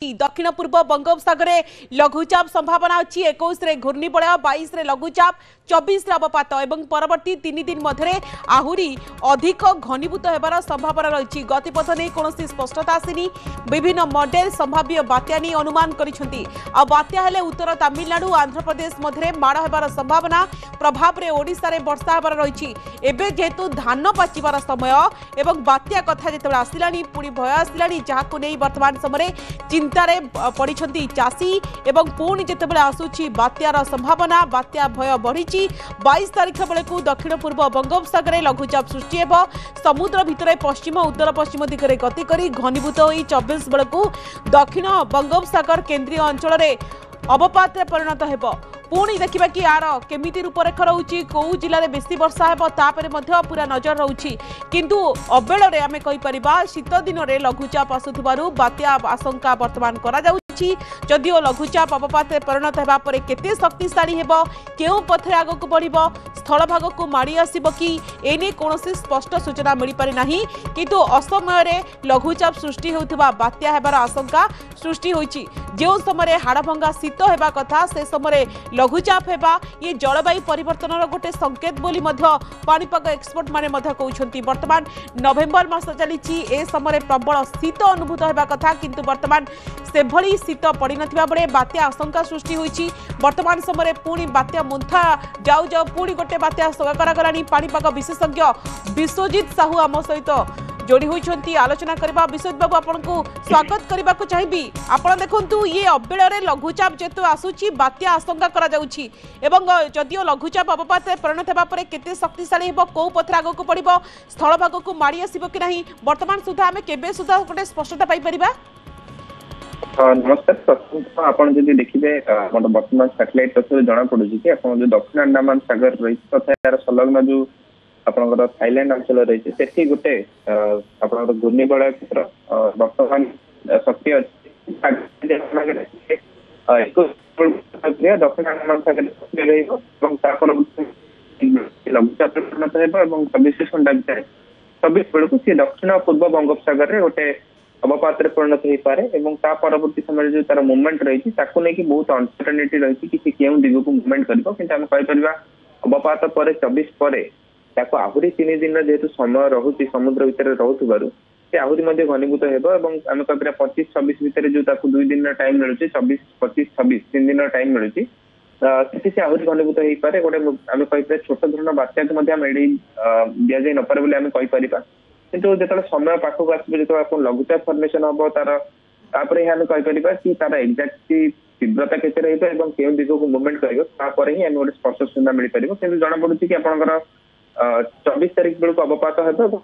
दक्षिण पूर्व बंगोपसागर लघुचाप संभावना अच्छी 21 रे घूर्णिबलय 22 रे लघुचाप 24 रे अवपात और परवर्ती 3 दिन मध्य आहुरी अधिक घनीभूत होबार संभावना रही। गतिपथ नहीं कौन स्पष्टता आसनी। विभिन्न मॉडल संभाव्य बात्या नहीं अनुमान करिसेंती। आ बात्या हेले उत्तर तमिलनाडु आंध्र प्रदेश मध्य माड़ होबार संभावना प्रभाव रे ओडिशा रे वर्षा होबार रही। एबे जेहेतु धान पाचिबार समय एवं बात्या कथा जेतेबेले आसिलानी पुणी भय आसिलानी जहाको नहीं वर्तमान समय चिंतारे पड़िछंती चाषी एवं पुणी जेतेबेले आसुछि बात्यार संभावना बात्या भय बढ़ी। 22 तारिख बेलू दक्षिण पूर्व बंगोपसागर लघुचाप सृष्टि हेब। समुद्र भितर पश्चिम उत्तर पश्चिम दिगरे गति करी घनीभूत होई 24 बेलू दक्षिण बंगोपसागर केंद्रीय अंचल में अवपात परिणत हेब। पुणी देखा कि यार केमिति रूपरेख रोचे कौ जिले में बेसी वर्षा हेब तापर पूरा नजर रोची। किंतु अबेल में आम कहीपर शीत दिन में लघुचाप आसुथिबारु बात्या आशंका वर्तमान करा जाउछि। जदिओ लघुचाप अवपात परिणत होगा पर केते शक्तिशाली हेब केउ पथे आगक बढ़िबो स्थल भाग को माड़ी आसिबो कि एने कौनसी स्पष्ट सूचना मिल पारि नाही। किंतु असमय लघुचाप सृष्टि होउथिबा बात्या हेबार आशंका सृष्टि होइछि। जो समय हाड़भंगा शीत हेबा कथा से समय लघुचाप हेबा ये जलवायु परिवर्तन गोटे संकेत बोली पाणीपाग एक्सपर्ट माने कहउछंती। वर्तमान नवेम्बर मास चली ए समय प्रबल शीत अनुभूत होगा कथा किंतु वर्तमान से भली शीत पड़ नथिबा बेले बात्या आशंका सृष्टि होइछि। वर्तमान समय पुणी बात्या मुंथा जाऊ जाऊ पुणी गोटे बात्या करागलानी। पाणीपाग विशेषज्ञ विश्वजित साहू आम सहित जोड़ी होती आलोचना करबा। विश्वजित बाबू आपन को स्वागत करबा को चाहिबी। आपण देखंतु ये अबेल रे लघुचाप जेतु आसुची बात्या आशंका करा जाउछि एवं जदिओ लघुचाप अवपात परिणत हेबा परे केते शक्तिशाली हेबो को पथर आगो को पड़िबो स्थल भाग को माड़ी आसीबो कि नहीं वर्तमान सुधा आमे केबे सुधा गोटे स्पष्टता पाई परिबा। नमस्कार आपन जदि देखिबे वर्तमान सैटेलाइट तथ्य जना पड़ुछि कि आपन जो दक्षिण अंडमान सागर रही तथा यार संलग्न जो आपनकर थाईलैंड अंचल रही सेठी गोटे आपनकर घूर्णिबलय क्षेत्र वर्तमान शक्ति अछि। दक्षिण अंडमान सागर लघुचाप परिणत हेब और 24 घंटा भितर 24 बेलू सी दक्षिण पूर्व बंगोपसागर रे गोटे अवपात परिणत हो पारे और ता परवर्ती समय जो तार मूवमेंट रही बहुत अनसर्टेनिटी रही कि केउं दिग को मूवमेंट करिवो। किंतु हम कहि परिबा अवपात पर 24 पर ताको आहुरी 3 दिन जेहेतु समय रहुची समुद्र भितर रहुथिबारु से आहुरी मध्ये घनीभूत हेबो और आम कहिबा 25-26 भितर जो ताको 2 दिन टाइम मिलुची 24-25-26 3 दिन टाइम मिलुची सेठी से आहुरी घनीभूत हो पारे। गोटे आम कहिबा छोट धरण बात्या को मध्ये हम एडी दिया जाय न पारे बोली आम कहि परिबा। किंतु जो समय पाखक आसবে जो लघुचाप फर्मेशन हम तार हम कहीपर कि तार एक्जाक्ट तीव्रता केते रही केउं दिग को मूवमेंट कर ही गोटे स्पष्ट सूचना मिल पार। किंतु जना पड़ुछि कि आपनकर 24 तारिख बेलू अवपात हेबो।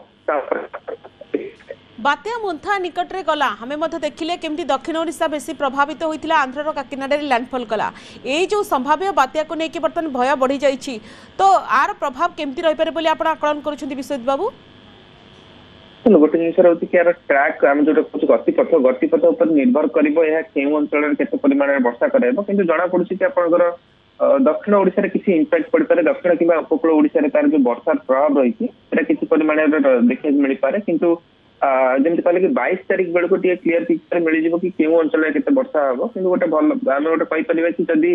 बात्या मुंथा निकट रे गला हमें देखिले केमती दक्षिण ओडिशा बेसी प्रभावित होइतिला आंध्र काकिनाडा रे लैंडफॉल कला ए जो संभाव्य बात्या को लेकिन बर्तमान भय बढ़ी जाइछि तो आर प्रभाव केमती रहि पारे बोली आपण आकलन करूछन्ती विश्वजित बाबू। गोटे जिन रही कि यार ट्रैक आम जो गतिपथ उपर निर्भर कर अंचल के परिमाण में वर्षा कराइब। किंतु जना पड़ुछि कि आपनकर दक्षिण ओडिशा किसी इंपैक्ट पड़ पारे दक्षिण किंबा उपकूल ओडिशा तार जो वर्षा प्रभाव रही किसी परिमाण देखा मिल पारे। किंतु जमी कहले कि 22 तारिख बेलू क्लीयर पिक्चर मिल कि केउं अंचल के वर्षा हम कि गोटे भल आम गोटे कहीपर कि जदि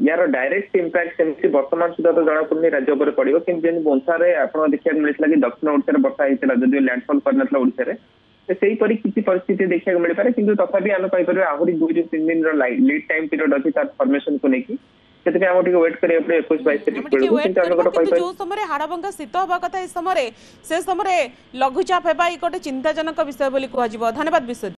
यार डायरेक्ट इंपैक्ट सेमती वर्तमान सुधा तो जना पड़नी राज्य पर पड़ो। कि बोंसारे आप देखा मिलता कि दक्षिण ओडिशा वर्षा होता जदि लैंडफॉल करना ओडिशा से किसी परिस्थिति देखा मिल पारे। किंतु तथापि आम कहीपर आहरी 2-3 दिन लीड टाइम पीरियड अच्छी तार फॉर्मेशन को लेकिन वेट करिया 21-22 तारिख जो समय हाड़भंगा शीत होगा कथा इस समय से समय लघुचाप हेबा गोटे चिंताजनक विषय बोली कह। धन्यवाद विश्वजित।